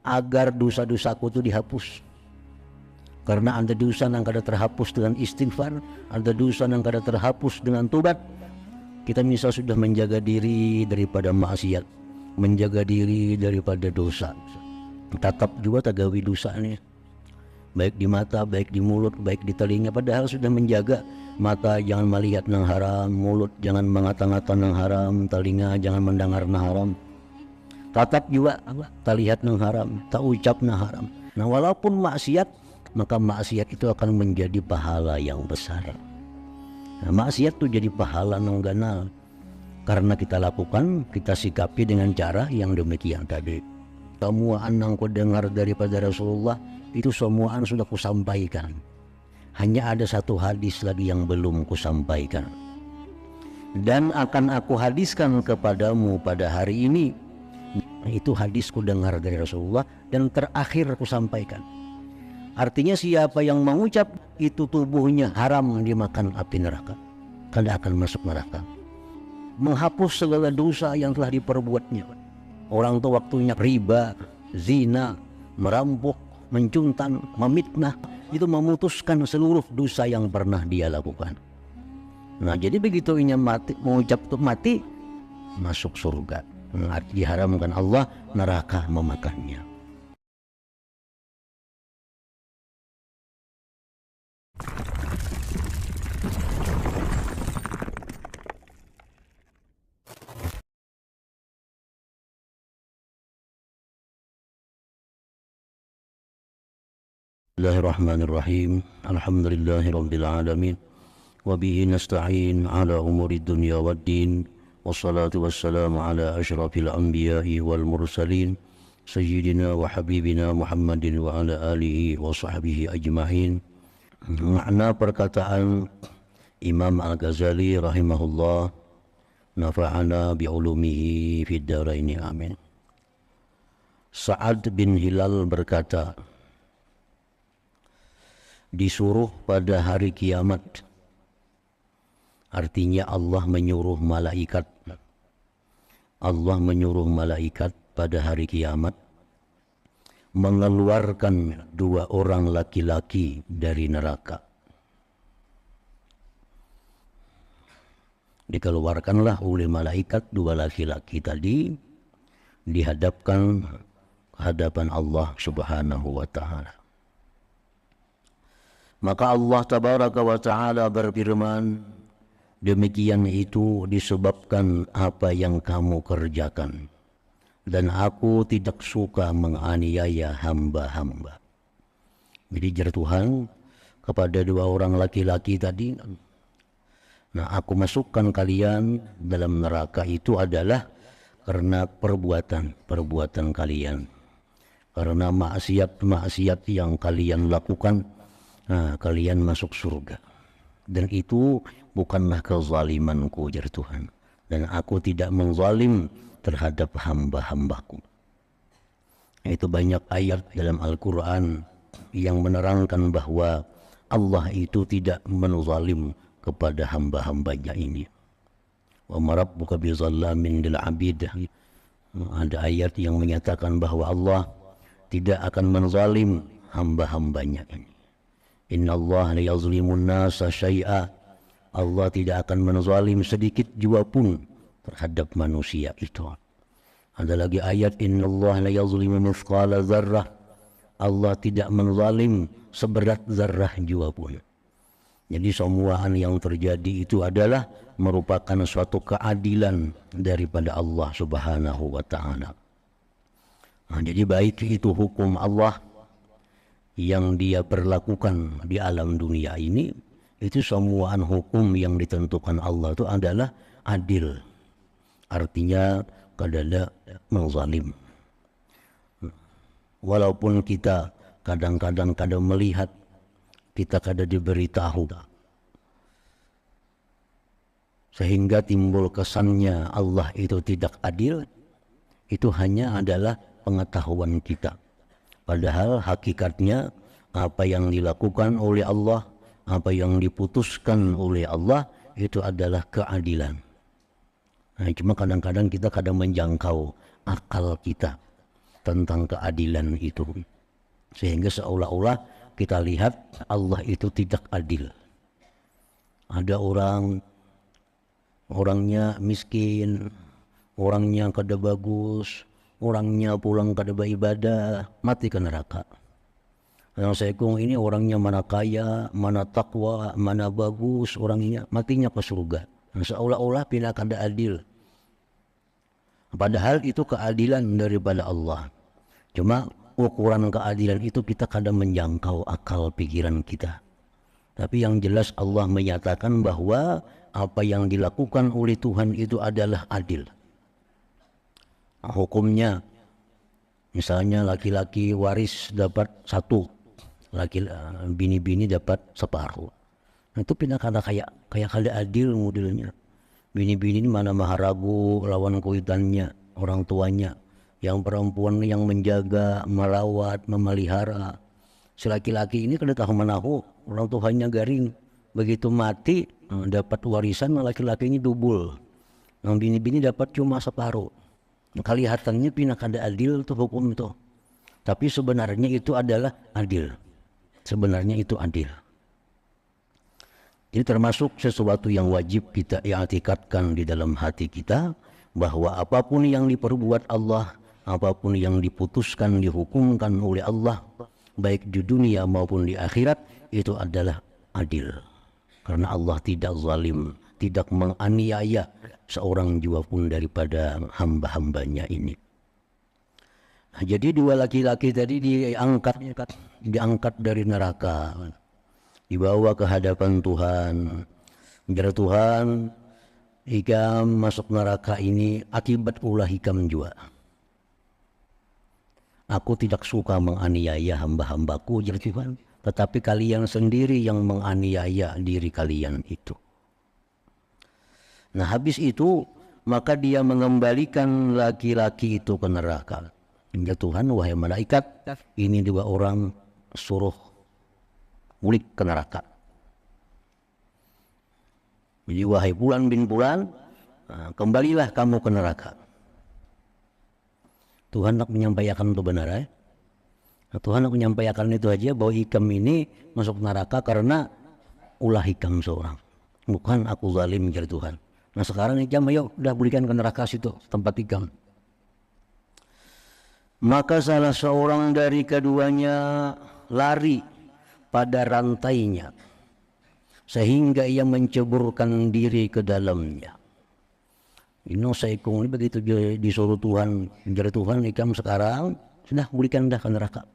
agar dosa-dosaku itu dihapus. Karena ada dosa yang kada terhapus dengan istighfar, ada dosa yang kada terhapus dengan tobat. Kita misal sudah menjaga diri daripada maksiat, menjaga diri daripada dosa, tetap juga tagawi dosa ini, baik di mata, baik di mulut, baik di telinga. Padahal sudah menjaga mata jangan melihat yang haram, mulut jangan mengata-ngata yang haram, telinga jangan mendengar yang haram, tatap juga terlihat yang haram, tak ucap yang haram. Nah, walaupun maksiat, maka maksiat itu akan menjadi pahala yang besar. Nah, maksiat itu jadi pahala yang ganal karena kita lakukan, kita sikapi dengan cara yang demikian tadi. Semuaan yang ku dengar daripada Rasulullah itu semuaan sudah kusampaikan. Hanya ada satu hadis lagi yang belum kusampaikan, dan akan aku hadiskan kepadamu pada hari ini. Itu hadis ku dengar dari Rasulullah dan terakhir ku sampaikan. Artinya siapa yang mengucap itu tubuhnya haram dimakan api neraka, kada akan masuk neraka. Menghapus segala dosa yang telah diperbuatnya. Orang itu waktunya riba, zina, merampok, mencuntan, memitnah, itu memutuskan seluruh dosa yang pernah dia lakukan. Nah, jadi begitu inya mati, mengucap itu mati, masuk surga. Nah, diharamkan Allah, neraka memakannya. Bismillahirrahmanirrahim. Alhamdulillahirabbil alamin. Wa bihi nasta'in ala umuri dunya waddin. Wassalatu wassalamu ala asyrafil anbiya'i wal mursalin sayyidina wa habibina Muhammadin wa ala alihi wa sahbihi ajma'in. Makna perkataan Imam Al-Ghazali rahimahullah, nafa'ana bi'ulumihi fid dharaini amin. Sa'ad bin Hilal berkata, disuruh pada hari kiamat, artinya Allah menyuruh malaikat. Allah menyuruh malaikat pada hari kiamat mengeluarkan dua orang laki-laki dari neraka. Dikeluarkanlah oleh malaikat dua laki-laki tadi, dihadapkan ke hadapan Allah Subhanahu wa ta'ala. Maka Allah Tabaraka wa ta'ala berfirman, demikian itu disebabkan apa yang kamu kerjakan, dan aku tidak suka menganiaya hamba-hamba. Jadi jar Tuhan kepada dua orang laki-laki tadi, nah aku masukkan kalian dalam neraka itu adalah karena perbuatan kalian, karena maksiat yang kalian lakukan. Nah, kalian masuk surga, dan itu bukanlah kezalimanku, jar Tuhan, dan aku tidak menzalim terhadap hamba-hambaku. Itu banyak ayat dalam Al-Quran yang menerangkan bahwa Allah itu tidak menzalim kepada hamba-hambanya ini. Wa ma rabbuka bizallamin lil abid. Ada ayat yang menyatakan bahwa Allah tidak akan menzalim hamba-hambanya ini. Innallaha la yazlimun nasa syai'a. Allah tidak akan menzalim sedikit jua pun terhadap manusia itu. Ada lagi ayat innallaha la yazlimu mithqala dzarrah. Allah tidak menzalim seberat zarrah jua pun. Jadi semuaan yang terjadi itu adalah merupakan suatu keadilan daripada Allah Subhanahu wa ta'ala. Nah, jadi baik itu hukum Allah yang dia berlakukan di alam dunia ini, itu semuaan hukum yang ditentukan Allah itu adalah adil. Artinya kada menzalim. Walaupun kita kadang-kadang kada melihat, kita kada diberitahu, sehingga timbul kesannya Allah itu tidak adil, itu hanya adalah pengetahuan kita. Padahal hakikatnya apa yang dilakukan oleh Allah, apa yang diputuskan oleh Allah itu adalah keadilan. Nah, cuma kadang-kadang kita kadang menjangkau akal kita. tentang keadilan itu. Sehingga seolah-olah kita lihat Allah itu tidak adil. Ada orangnya miskin, orangnya kada bagus, orangnya pulang kada beribadah, mati ke neraka. Yang saya kong ini orangnya mana kaya, mana takwa, mana bagus, orangnya matinya ke surga. Seolah-olah pindah kada adil. Padahal itu keadilan daripada Allah. Cuma ukuran keadilan itu kita kadang menjangkau akal pikiran kita. Tapi yang jelas Allah menyatakan bahwa apa yang dilakukan oleh Tuhan itu adalah adil. Hukumnya, misalnya laki-laki waris dapat 1, bini-bini dapat 1/2. Nah, itu pindah kayak kada adil modelnya. Bini-bini ini mana maharagu lawan kuitannya, orang tuanya. Yang perempuan yang menjaga, merawat, memelihara. Si laki-laki ini kada tahu menahu, orang tuanya garing. Begitu mati dapat warisan, laki-laki ini double. Yang bini-bini dapat cuma 1/2. Kelihatannya pindah kada adil tuh hukum itu. Tapi sebenarnya itu adalah adil. Sebenarnya itu adil. Ini termasuk sesuatu yang wajib kita i'tikadkan di dalam hati kita, bahwa apapun yang diperbuat Allah, apapun yang diputuskan, dihukumkan oleh Allah, baik di dunia maupun di akhirat, itu adalah adil. Karena Allah tidak zalim, tidak menganiaya seorang jua pun daripada hamba-hambanya ini. Nah, jadi 2 laki-laki tadi diangkat dari neraka, dibawa ke hadapan Tuhan. Menjadi Tuhan, ikam masuk neraka ini akibat ulah ikam juga. Aku tidak suka menganiaya hamba-hambaku, jadi Tuhan, tetapi kalian sendiri yang menganiaya diri kalian itu. Nah, habis itu maka dia mengembalikan laki-laki itu ke neraka. Ya Tuhan, wahai malaikat, ini 2 orang suruh ulik ke neraka. Jadi wahai Fulan bin Fulan, kembalilah kamu ke neraka. Tuhan nak menyampaikan itu benar ya. Tuhan nak menyampaikan itu aja, bahwa ikam ini masuk neraka karena ulah ikam seorang. Bukan aku zalim, jadi Tuhan. Nah sekarang ikam ayo udah berikan ke neraka situ tempat ikam. Maka salah seorang dari keduanya lari pada rantainya, sehingga ia menceburkan diri ke dalamnya. Ini Saikung ini begitu disuruh Tuhan, menjadi Tuhan, ikam sekarang sudah berikan dah ke neraka.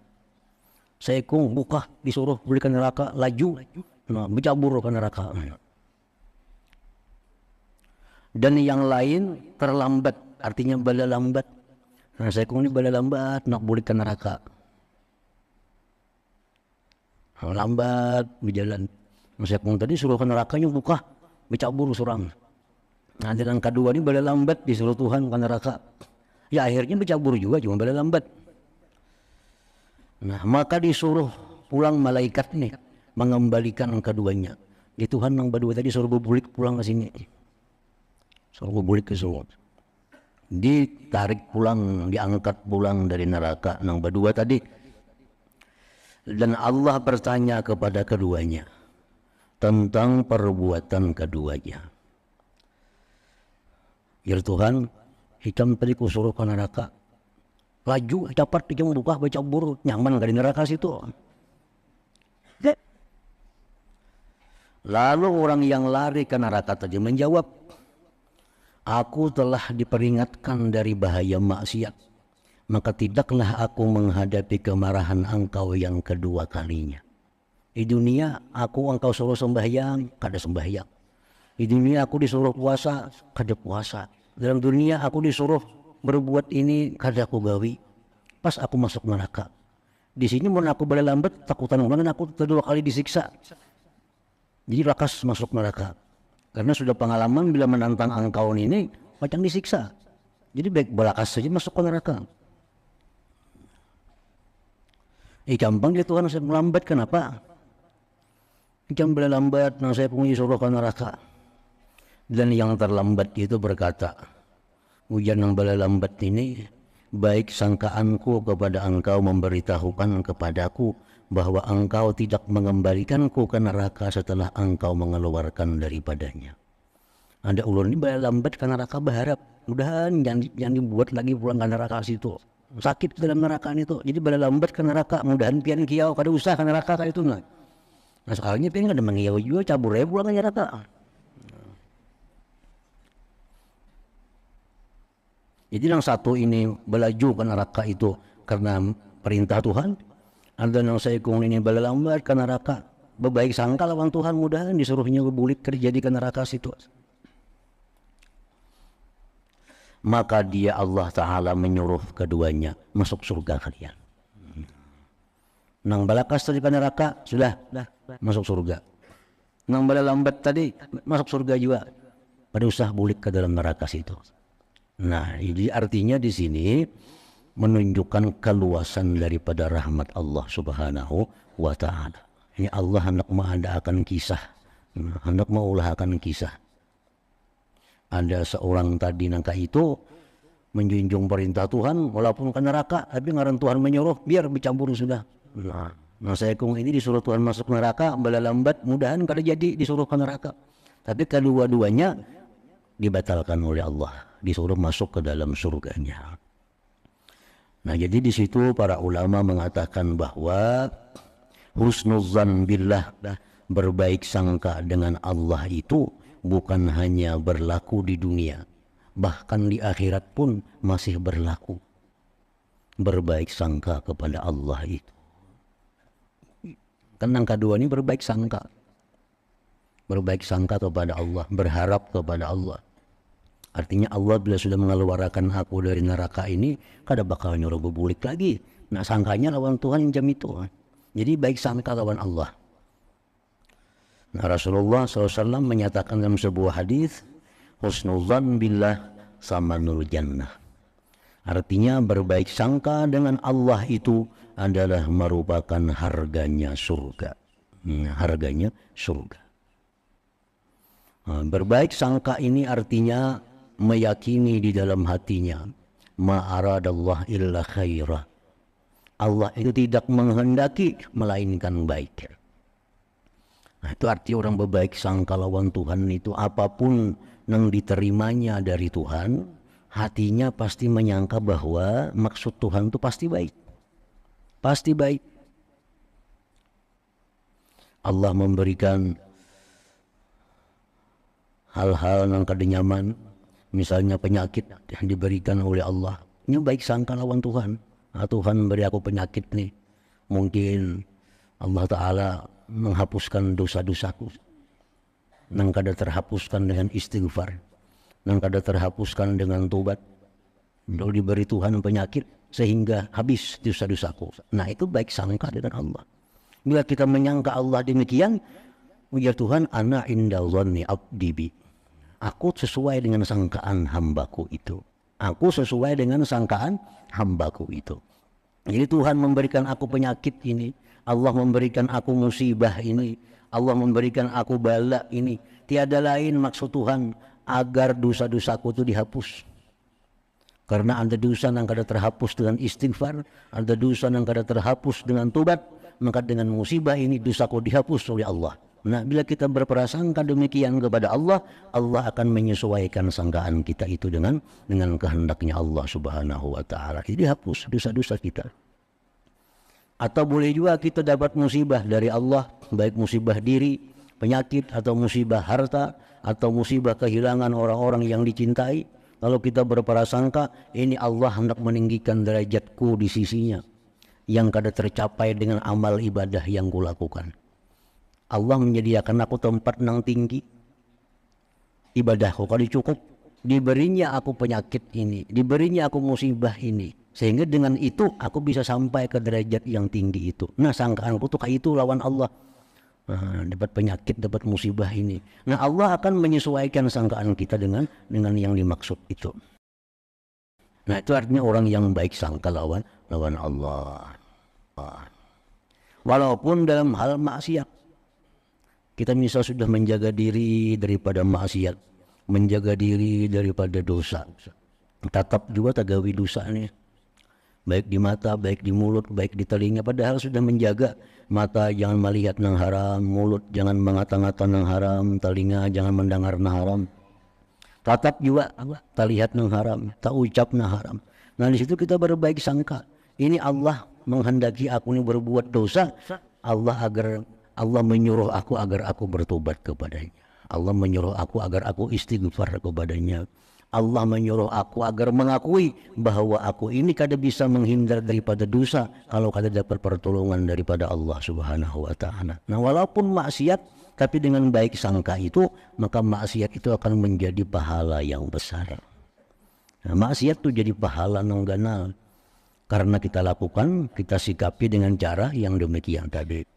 Saikung buka, disuruh berikan neraka, laju, nah, bercabur ke neraka. Dan yang lain terlambat, artinya bala lambat. Nah, Saikung ini bala lambat nak berikan neraka. Lambat berjalan. Saikung tadi suruh ke nerakanya buka, bercabur surang. Nah, dan kedua ini bala lambat disuruh Tuhan ke neraka. Ya akhirnya bercabur juga, cuma bala lambat. Nah, maka disuruh pulang malaikat nih mengembalikan keduanya. Di Tuhan yang berdua tadi suruh berbulik pulang ke sini. Suruh berbulik ke sini. Ditarik pulang, diangkat pulang dari neraka yang berdua tadi. Dan Allah bertanya kepada keduanya tentang perbuatan keduanya. Ya Tuhan, hitam tadi kusuruh ke neraka. Laju dapat dia buka baca buruk, nyaman dari neraka situ. Lalu orang yang lari ke neraka tadi menjawab, aku telah diperingatkan dari bahaya maksiat, maka tidaklah aku menghadapi kemarahan engkau yang kedua kalinya. Di dunia aku engkau suruh sembahyang, kada sembahyang. Di dunia aku disuruh puasa, kada puasa. Dalam dunia aku disuruh berbuat ini, kada aku gawi. Pas aku masuk neraka. Di sini mun aku balik lambat, takutan orang aku 2 kali disiksa. Jadi rakas masuk neraka. Karena sudah pengalaman bila menantang engkau ini macam disiksa. Jadi baik balakas saja masuk ke neraka. Gampang dia Tuhan, saya melambat, kenapa? Jam bela lambat, nah saya punya suruh ke neraka. Dan yang terlambat itu berkata, hujan yang bela lambat ini baik sangkaanku kepada engkau memberitahukan kepadaku bahwa engkau tidak mengembalikanku ke neraka setelah engkau mengeluarkan daripadanya. Ada ulun ini bala lambat ke neraka berharap mudahan jangan dibuat lagi pulang ke neraka situ. Sakit dalam neraka itu. Jadi bala lambat ke neraka mudahan pian kiau kada usah ke neraka kayak itu nah. Nah soalnya pian kada mengiau juga cabur aja pulang ke neraka. Jadi yang satu ini belaju ke neraka itu karena perintah Tuhan. Ada yang saya kong ini bala lambat ke neraka berbaik sangka lawan Tuhan mudahan disuruhnya berbulik kerja di ke neraka situ. Maka dia Allah Ta'ala menyuruh keduanya masuk surga kalian. Nang balakas tadi ke neraka sudah masuk surga. Nang bala lambat tadi masuk surga juga. Pada usah bulik ke dalam neraka situ. Nah, ini artinya di sini menunjukkan keluasan daripada rahmat Allah Subhanahu wa Ta'ala. Ini Allah hendak mengadakan kisah, hendak mengulahkan kisah. Ada seorang tadi nangka itu menjunjung perintah Tuhan walaupun ke neraka, tapi ngaran Tuhan menyuruh biar dicampur sudah. Nah saya kong ini disuruh Tuhan masuk neraka, bala lambat mudahan kada jadi disuruh ke neraka. Tapi kedua-duanya dibatalkan oleh Allah, disuruh masuk ke dalam surganya. Nah jadi di situ para ulama mengatakan bahwa husnuzan billah, berbaik sangka dengan Allah itu bukan hanya berlaku di dunia, bahkan di akhirat pun masih berlaku. Berbaik sangka kepada Allah itu. Kan yang kedua ini berbaik sangka. Berbaik sangka kepada Allah, berharap kepada Allah. Artinya Allah bila sudah mengeluarkan aku dari neraka ini, kada bakal nyuruh bubulik lagi. Nah sangkanya lawan Tuhan jam itu. Jadi baik sangka lawan Allah. Nah Rasulullah SAW menyatakan dalam sebuah hadis, husnuzan billah samanul jannah. Artinya berbaik sangka dengan Allah itu adalah merupakan harganya surga. Harganya surga. Nah, berbaik sangka ini artinya meyakini di dalam hatinya ma'aradallah illa khairah. Allah itu tidak menghendaki melainkan baik. Nah, itu arti orang berbaik sangka lawan Tuhan itu apapun yang diterimanya dari Tuhan, hatinya pasti menyangka bahwa maksud Tuhan itu pasti baik. Pasti baik. Allah memberikan hal-hal yang kada nyaman, misalnya penyakit yang diberikan oleh Allah. Ini baik sangka lawan Tuhan. Nah, Tuhan beri aku penyakit nih. Mungkin Allah Ta'ala menghapuskan dosa-dosaku. Nang kada terhapuskan dengan istighfar. Nang kada terhapuskan dengan tobat. Lalu diberi Tuhan penyakit sehingga habis dosa-dosaku. Nah itu baik sangka dengan Allah. Bila kita menyangka Allah demikian, ya Tuhan, ana inda dhanni abdi bi. Aku sesuai dengan sangkaan hambaku itu. Aku sesuai dengan sangkaan hambaku itu. Jadi Tuhan memberikan aku penyakit ini. Allah memberikan aku musibah ini. Allah memberikan aku bala ini. Tiada lain maksud Tuhan agar dosa-dosaku itu dihapus. Karena ada dosa yang kada terhapus dengan istighfar. Ada dosa yang kada terhapus dengan tobat. Maka dengan musibah ini dosaku dihapus oleh Allah. Nah bila kita berprasangka demikian kepada Allah, Allah akan menyesuaikan sangkaan kita itu dengan kehendaknya Allah Subhanahu wa Ta'ala. Jadi hapus dosa-dosa kita. Atau boleh juga kita dapat musibah dari Allah, baik musibah diri, penyakit, atau musibah harta, atau musibah kehilangan orang-orang yang dicintai. Lalu kita berprasangka ini Allah hendak meninggikan derajatku di sisinya yang kada tercapai dengan amal ibadah yang kulakukan. Allah menyediakan aku tempat nang tinggi, ibadahku kada cukup, diberinya aku penyakit ini, diberinya aku musibah ini, sehingga dengan itu aku bisa sampai ke derajat yang tinggi itu. Nah sangkaanku tuh kayak itu lawan Allah. Nah, dapat penyakit, dapat musibah ini. Nah Allah akan menyesuaikan sangkaan kita dengan yang dimaksud itu. Nah itu artinya orang yang baik sangka lawan Allah. Walaupun dalam hal maksiat. Kita misal sudah menjaga diri daripada maksiat, menjaga diri daripada dosa. Tetap juga tagawi dosa nih. baik di mata, baik di mulut, baik di telinga, padahal sudah menjaga mata jangan melihat nang haram, mulut jangan mengata-ngata nang haram, telinga jangan mendengar nang haram, tatap juga tak lihat nang haram, tak ucap nang haram. Nah di situ kita berbaik sangka, ini Allah menghendaki aku ini berbuat dosa, Allah menyuruh aku agar aku bertobat kepadanya, Allah menyuruh aku agar aku istighfar kepadanya, Allah menyuruh aku agar mengakui bahwa aku ini kada bisa menghindar daripada dosa kalau kada dapat pertolongan daripada Allah Subhanahu wa taala. Nah, walaupun maksiat tapi dengan baik sangka itu, maka maksiat itu akan menjadi pahala yang besar. Nah, maksiat itu jadi pahala nang ganal karena kita lakukan, kita sikapi dengan cara yang demikian tadi.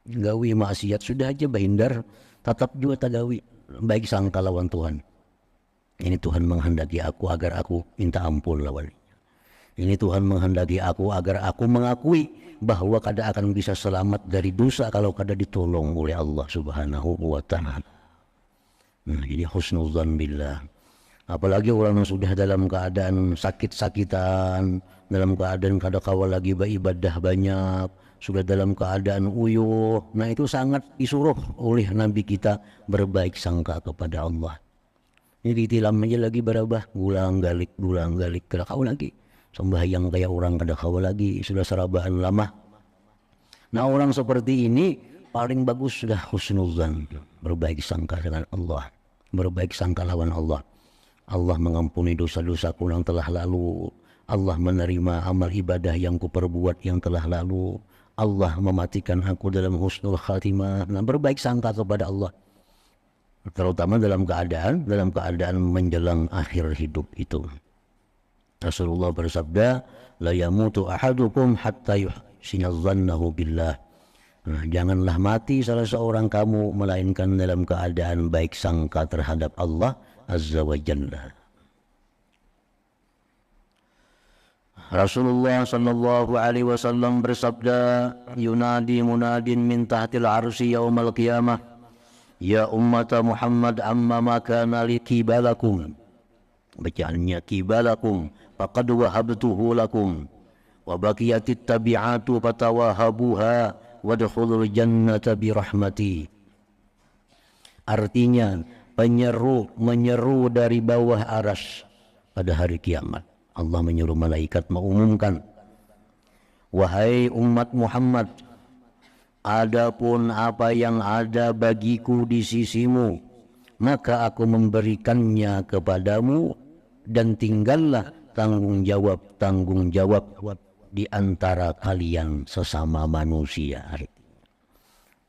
Gawi maksiat sudah aja bahindar, tetap juga tagawi baik sangka lawan Tuhan. Ini Tuhan menghendaki aku agar aku minta ampun lawan. Ini Tuhan menghendaki aku agar aku mengakui bahwa kada akan bisa selamat dari dosa kalau kada ditolong oleh Allah Subhanahu wa taala. Nah, jadi husnuzan billah. Apalagi orang yang sudah dalam keadaan sakit-sakitan, dalam keadaan kada kawal lagi beribadah banyak, sudah dalam keadaan uyuh. Nah, itu sangat disuruh oleh Nabi kita berbaik sangka kepada Allah. Ini ditilam aja lagi berabah, gulang galik, kada kau lagi. Sembahyang kayak orang kada kau lagi, sudah serabaan lama. Nah orang seperti ini paling bagus sudah husnuzan, berbaik sangka dengan Allah, berbaik sangka lawan Allah. Allah mengampuni dosa-dosaku yang telah lalu, Allah menerima amal ibadah yang kuperbuat yang telah lalu, Allah mematikan aku dalam husnul khatimah. Nah berbaik sangka kepada Allah, terutama dalam keadaan menjelang akhir hidup itu. Rasulullah bersabda, la yamutu ahadukum hatta yuhsina dzannahu billah. Nah, janganlah mati salah seorang kamu melainkan dalam keadaan baik sangka terhadap Allah Azza wa Jalla. Rasulullah sallallahu alaihi wasallam bersabda, yunadi munadin min tahtil arsy yaumal qiyamah, ya ummata Muhammad amma ma kana li kibalakum, bacaannya kibalakum faqad wahabtuhu lakum wa baqiyatit tabi'atu fatawahabuha wadkhulul jannata birahmati. Artinya menyeru dari bawah aras pada hari kiamat. Allah menyuruh malaikat mengumumkan, wahai umat Muhammad, adapun apa yang ada bagiku di sisimu, maka aku memberikannya kepadamu, dan tinggallah tanggung jawab di antara kalian sesama manusia.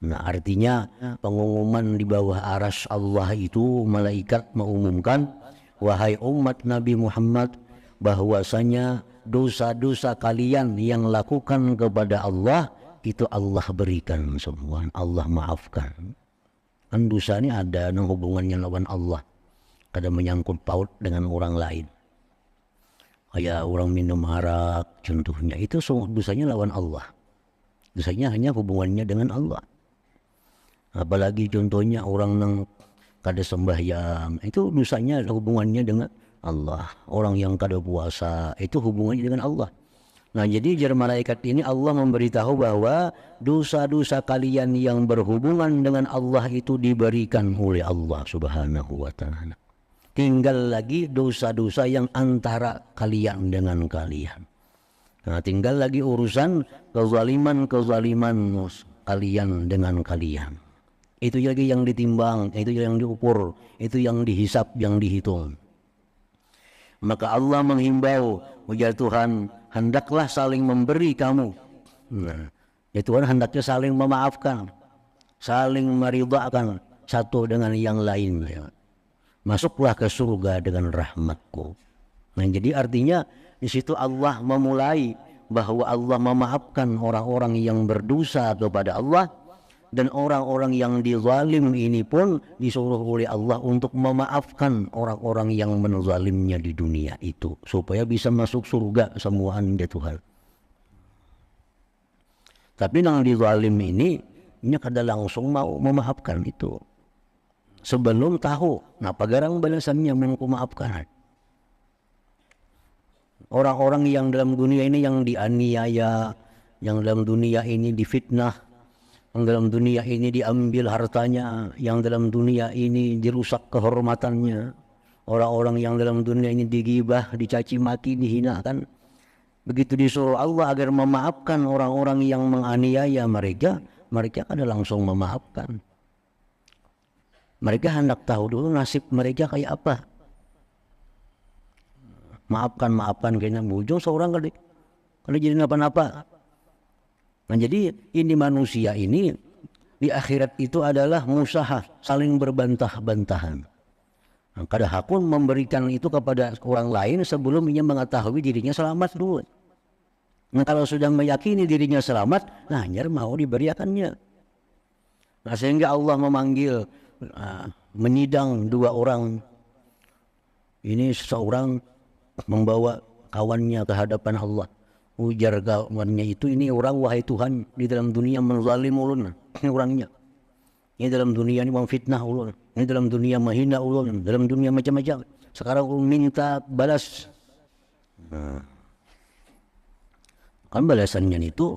Nah artinya pengumuman di bawah aras Allah itu, malaikat mengumumkan, wahai umat Nabi Muhammad, bahwasanya dosa-dosa kalian yang lakukan kepada Allah itu Allah berikan semua, Allah maafkan. Kan dosa ini ada hubungannya lawan Allah, kada menyangkut paut dengan orang lain. Kayak orang minum arak contohnya, itu dosanya lawan Allah, dosanya hanya hubungannya dengan Allah. Apalagi contohnya orang yang kada sembahyang, itu dosanya hubungannya dengan Allah. Orang yang kada puasa itu hubungannya dengan Allah. Nah jadi jar malaikat ini Allah memberitahu bahwa dosa-dosa kalian yang berhubungan dengan Allah itu diberikan oleh Allah Subhanahu wa taala. Tinggal lagi dosa-dosa yang antara kalian dengan kalian. Nah tinggal lagi urusan kezaliman kalian dengan kalian. Itu lagi yang ditimbang, itu yang diukur, itu yang dihisap, yang dihitung. Maka Allah menghimbau, ya Tuhan, hendaklah saling memberi kamu. Nah, ya Tuhan hendaknya saling memaafkan, saling meridhakan satu dengan yang lain. Ya. Masuklah ke surga dengan rahmatku. Nah jadi artinya di situ Allah memulai bahwa Allah memaafkan orang-orang yang berdosa kepada Allah. Dan orang-orang yang dizalim ini pun disuruh oleh Allah untuk memaafkan orang-orang yang menzalimnya di dunia itu, supaya bisa masuk surga semuaan dia Tuhan. Tapi yang dizalim ini kada langsung mau memaafkan itu, sebelum tahu nah pagarang balasannya mau memaafkan. Orang-orang yang dalam dunia ini yang dianiaya, yang dalam dunia ini difitnah, yang dalam dunia ini diambil hartanya, yang dalam dunia ini dirusak kehormatannya. Orang-orang yang dalam dunia ini digibah, dicaci maki, dihinakan. Begitu disuruh Allah agar memaafkan orang-orang yang menganiaya mereka, mereka ada langsung memaafkan. Mereka hendak tahu dulu nasib mereka kayak apa. Maafkan kayaknya ujung seorang kali jadi apa-apa. Nah jadi ini manusia ini di akhirat itu adalah musaha, saling berbantah-bantahan. Nah, kada hakun memberikan itu kepada orang lain sebelum ia mengetahui dirinya selamat dulu. Nah kalau sudah meyakini dirinya selamat, nah hanya mau diberikannya. Nah sehingga Allah memanggil menyidang dua orang. Ini seseorang membawa kawannya ke hadapan Allah. Ujar kawannya itu, ini orang wahai Tuhan di dalam dunia menzalim ulun. Ini orangnya. Ini dalam dunia ini memfitnah ulun. Ini dalam dunia menghina ulun. Dalam dunia macam-macam. Sekarang ulun minta balas. Nah, kan balasannya itu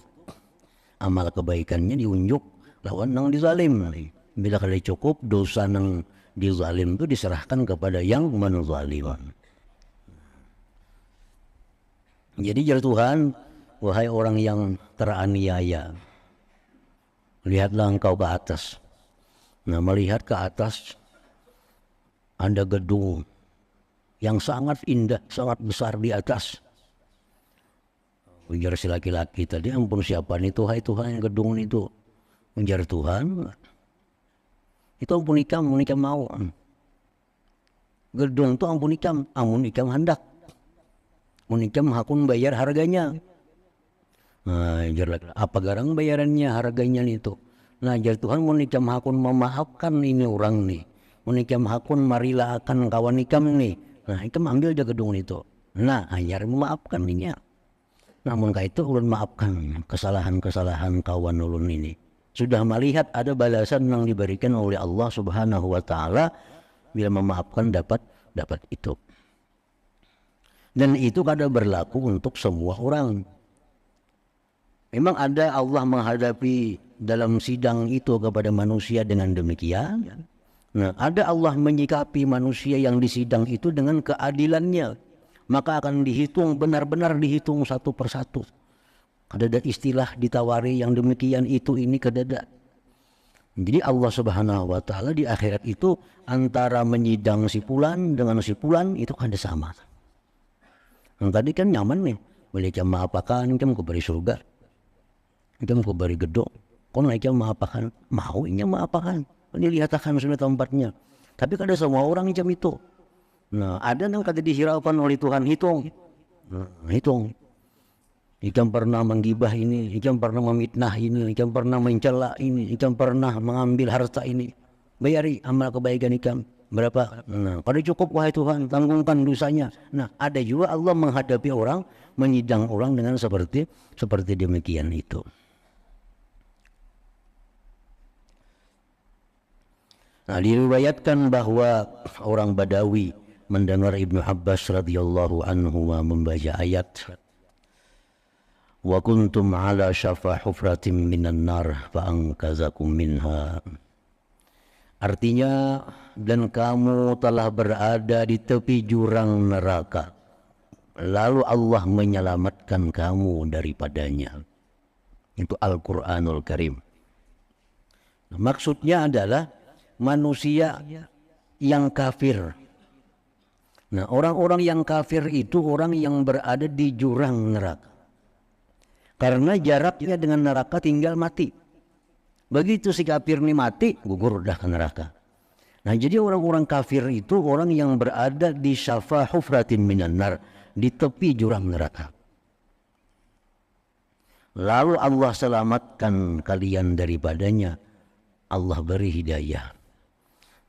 amal kebaikannya diunjuk lawan nang dizalim. Bila kada cukup dosa nang dizalim itu diserahkan kepada yang menzalim. Jadi jar Tuhan, wahai orang yang teraniaya, lihatlah engkau ke atas. Nah melihat ke atas ada gedung yang sangat indah, sangat besar di atas. Ujar si laki-laki tadi, ampun siapa nih Tuhan, Tuhan yang gedung itu. Ujar Tuhan, itu ampun ikam mau. Gedung itu ampun ikam hendak. Unikam hakun bayar harganya. Nah, apa garang bayarannya harganya itu. Nah, jar Tuhan unikam hakun memaafkan ini orang nih. Unikam hakun marilah akan kawan ikam nih. Nah, ikam ambil aja gedung itu. Nah, hanya memaafkan ninya. Namun kah itu ulun maafkan kesalahan-kesalahan kawan ulun ini. Sudah melihat ada balasan yang diberikan oleh Allah Subhanahu wa taala bila memaafkan dapat itu. Dan itu kada berlaku untuk semua orang. Memang ada Allah menghadapi dalam sidang itu kepada manusia dengan demikian. Nah, ada Allah menyikapi manusia yang disidang itu dengan keadilannya. Maka akan dihitung, benar-benar dihitung satu persatu. Kada ada istilah ditawari yang demikian itu ini kada ada. Jadi Allah Subhanahu wa taala di akhirat itu antara menyidang si fulan dengan si fulan itu kada sama. Yang tadi kan nyaman nih, boleh jam maapakan, jam ku beri surga, jam ku beri gedung, kon naik jam maapakan, mau inya maapakan, dilihatkan sudah tempatnya. Tapi kada semua orang jam itu. Nah ada yang kada dihiraukan oleh Tuhan hitung, hitung. Ikam pernah menggibah ini, ikam pernah memitnah ini, ikam pernah mencela ini, ikam pernah mengambil harta ini, bayari amal kebaikan ikam. Berapa? Nah, kada cukup wahai Tuhan, tanggungkan dosanya. Nah, ada juga Allah menghadapi orang, menyidang orang dengan seperti demikian itu. Nah, diriwayatkan bahwa orang Badawi mendengar Ibnu Abbas radhiyallahu anhu membaca ayat wa kuntum ala syafa hufratin minan nar fa anqazakum minha. Artinya, dan kamu telah berada di tepi jurang neraka, lalu Allah menyelamatkan kamu daripadanya. Itu Al-Quranul Karim. Maksudnya adalah manusia yang kafir. Nah, orang-orang yang kafir itu orang yang berada di jurang neraka. Karena jaraknya dengan neraka tinggal mati. Begitu si kafir ini mati, gugur dah ke neraka. Nah jadi orang-orang kafir itu orang yang berada di syafa hufratin minan nar, di tepi jurang neraka. Lalu Allah selamatkan kalian daripadanya. Allah beri hidayah.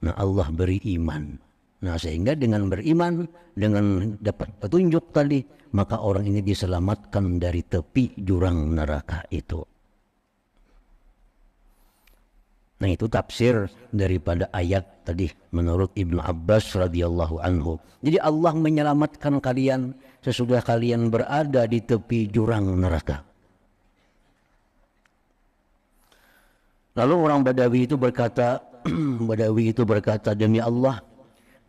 Nah Allah beri iman. Nah sehingga dengan beriman, dengan dapat petunjuk tadi, maka orang ini diselamatkan dari tepi jurang neraka itu. Nah itu tafsir daripada ayat tadi menurut Ibnu Abbas radhiyallahu anhu. Jadi Allah menyelamatkan kalian sesudah kalian berada di tepi jurang neraka. Lalu orang Badawi itu berkata, demi Allah,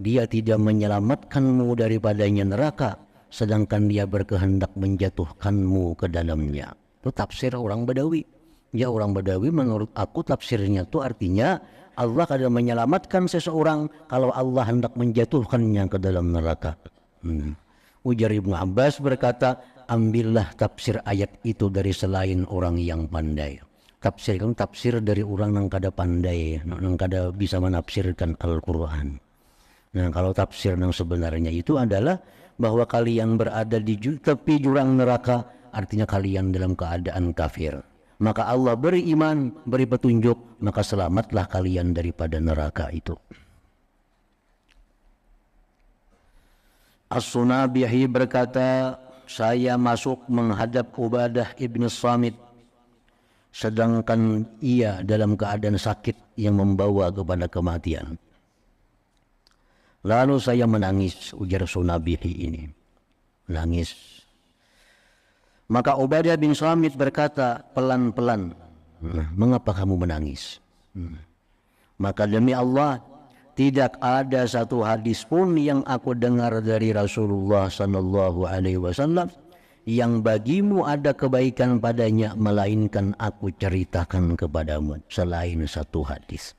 dia tidak menyelamatkanmu daripadanya neraka, sedangkan dia berkehendak menjatuhkanmu ke dalamnya. Itu tafsir orang Badawi. Ya orang Badawi menurut aku tafsirnya itu artinya Allah kadang menyelamatkan seseorang kalau Allah hendak menjatuhkannya ke dalam neraka. Ujar Ibnu Abbas berkata, ambillah tafsir ayat itu dari selain orang yang pandai. Tafsir kan tafsir dari orang yang kada pandai, yang kada bisa menafsirkan Al-Quran. Nah kalau tafsir yang sebenarnya itu adalah bahwa kalian berada di tepi jurang neraka, artinya kalian dalam keadaan kafir. Maka Allah beri iman, beri petunjuk, maka selamatlah kalian daripada neraka itu. As-Sunabihi berkata, saya masuk menghadap Ubadah ibn Samit, sedangkan ia dalam keadaan sakit yang membawa kepada kematian. Lalu saya menangis, ujar Sunabihi ini. Menangis. Maka Ubadah bin Samit berkata pelan-pelan, mengapa kamu menangis? Maka demi Allah, tidak ada satu hadis pun yang aku dengar dari Rasulullah sallallahu alaihi wasallam yang bagimu ada kebaikan padanya, melainkan aku ceritakan kepadamu selain satu hadis.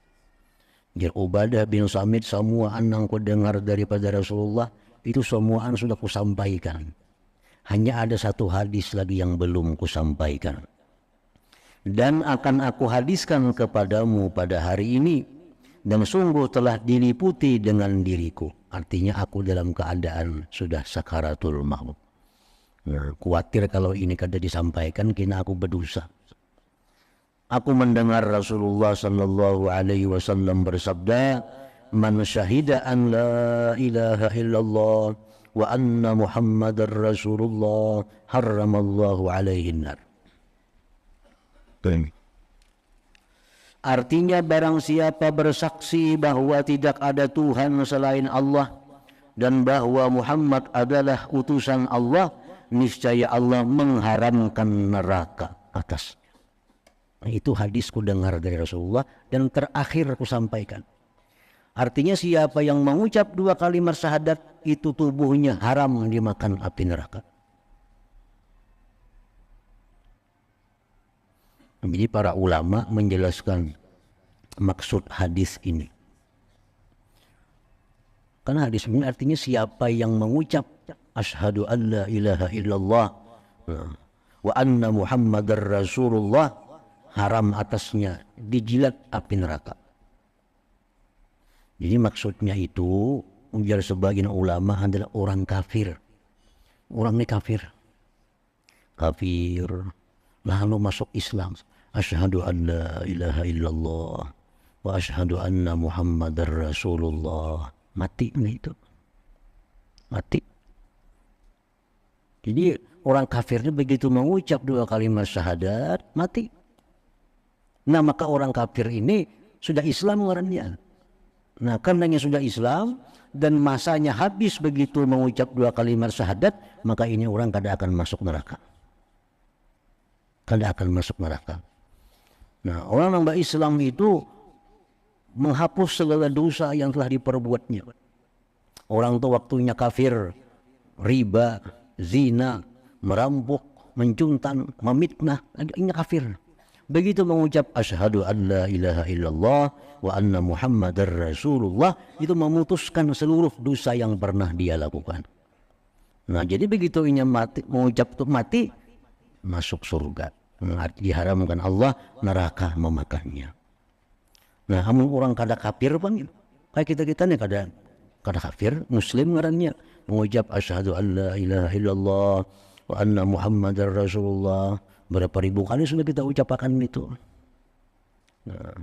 Jadi Ubadah bin Samit, semua yang ku dengar daripada Rasulullah itu semua sudah kusampaikan. Hanya ada satu hadis lagi yang belum kusampaikan. Dan akan aku hadiskan kepadamu pada hari ini, dan sungguh telah diliputi dengan diriku. Artinya aku dalam keadaan sudah sakaratul maut. Khawatir kalau ini kada disampaikan, kena aku berdosa. Aku mendengar Rasulullah sallallahu alaihi wasallam bersabda, man syahida an la ilaha illallah wa anna Muhammadar Rasulullah harramallahu alaihi nar. Artinya barang siapa bersaksi bahwa tidak ada Tuhan selain Allah dan bahwa Muhammad adalah utusan Allah, niscaya Allah mengharamkan neraka atasnya. Itu hadis ku dengar dari Rasulullah dan terakhir ku sampaikan. Artinya siapa yang mengucap dua kalimat syahadat itu tubuhnya haram dimakan api neraka. Jadi para ulama menjelaskan maksud hadis ini. Karena hadis ini artinya siapa yang mengucap asyhadu an la ilaha illallah wa anna Muhammadar Rasulullah, haram atasnya dijilat api neraka. Jadi maksudnya itu, ujar sebagian ulama, adalah orang kafir. Orang ini kafir. Kafir. Lalu masuk Islam. Asyhadu an la ilaha illallah. Wa asyhadu anna Muhammadar Rasulullah. Mati itu. Mati. Jadi orang kafirnya begitu mengucap dua kalimat syahadat, mati. Nah maka orang kafir ini sudah Islam orangnya. Nah karenanya sudah Islam dan masanya habis begitu mengucap dua kalimat syahadat, maka ini orang kada akan masuk neraka. Kada akan masuk neraka. Nah orang yang Islam itu menghapus segala dosa yang telah diperbuatnya. Orang itu waktunya kafir, riba, zina, merampok, mencuntan, memitnah, ini kafir. Begitu mengucap asyhadu an la ilaha illallah wa anna Muhammadar Rasulullah, itu memutuskan seluruh dosa yang pernah dia lakukan. Nah jadi begitu ini mati, mengucap itu mati, masuk surga. Diharamkan Allah neraka memakannya. Nah amun orang kada kafir pun kayak kita nih kada kafir, muslim ngarannya mengucap asyhadu an la ilaha illallah wa anna Muhammadar Rasulullah. Berapa ribu kali sudah kita ucapkan itu. Nah,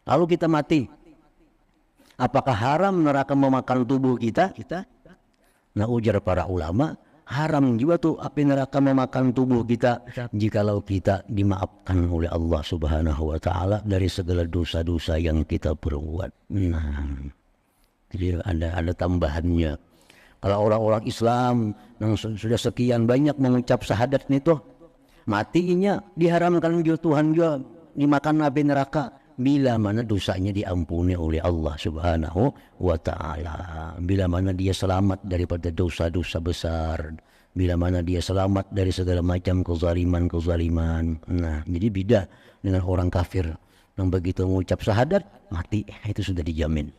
lalu kita mati. Apakah haram neraka memakan tubuh kita? Nah ujar para ulama, haram juga tuh api neraka memakan tubuh kita jikalau kita dimaafkan oleh Allah Subhanahu wa taala dari segala dosa-dosa yang kita perbuat. Nah, jadi ada tambahannya. Kalau orang-orang Islam yang sudah sekian banyak mengucap syahadat itu, matinya diharamkan juga Tuhan juga dimakan api neraka bila mana dosanya diampuni oleh Allah Subhanahu wa taala, bila mana dia selamat daripada dosa-dosa besar, bila mana dia selamat dari segala macam kezaliman. Nah, jadi beda dengan orang kafir yang begitu mengucap syahadat mati, itu sudah dijamin.